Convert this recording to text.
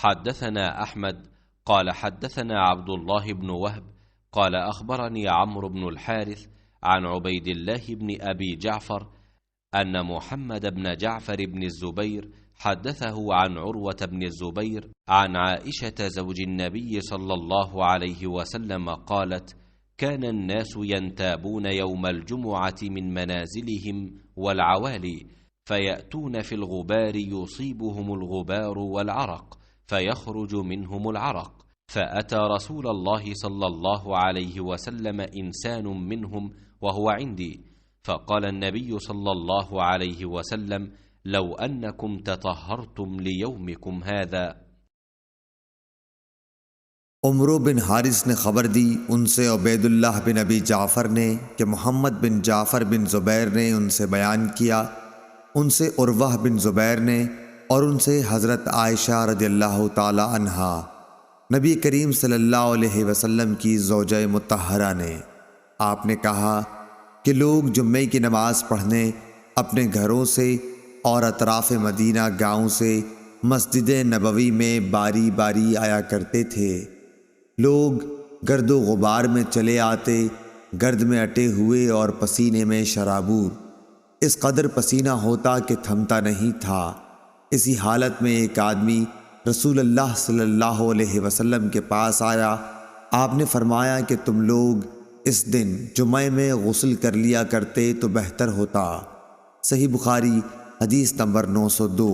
حدثنا أحمد قال حدثنا عبد الله بن وهب قال أخبرني عمرو بن الحارث عن عبيد الله بن أبي جعفر أن محمد بن جعفر بن الزبير حدثه عن عروة بن الزبير عن عائشة زوج النبي صلى الله عليه وسلم قالت: كان الناس ينتابون يوم الجمعة من منازلهم والعوالي، فيأتون في الغبار يصيبهم الغبار والعرق، فيخرج منهم العرق، فأتى رسول الله صلى الله عليه وسلم إنسان منهم وهو عندي، فقال النبي صلى الله عليه وسلم: لو أنكم تطهرتم ليومكم هذا. उमरो बिन हारिस ने खबर दी उनसे उबैदुल्लाह बिन अबी जाफ़र ने कि मोहम्मद बिन जाफ़र बिन ज़ुबैर ने उनसे बयान किया, उनसे उर्वाह बिन ज़ुबैर ने और उनसे हज़रत आयशा रज़ियल्लाहु ताला अन्हा नबी करीम सल्लल्लाहु अलैहि वसल्लम की ज़ौजा मुतहरा ने। आपने कहा कि लोग जुम्मे की नमाज़ पढ़ने अपने घरों से और अतराफ़ मदीना गाँव से मस्जिद नबवी में बारी बारी आया करते थे। लोग गर्दो गुबार में चले आते, गर्द में अटे हुए और पसीने में शराबूर। इस कदर पसीना होता कि थमता नहीं था। इसी हालत में एक आदमी रसूलुल्लाह सल्लल्लाहु अलैहि वसल्लम के पास आया। आपने फरमाया कि तुम लोग इस दिन जुम्मे में गुस्ल कर लिया करते तो बेहतर होता। सही बुखारी हदीस नंबर 902।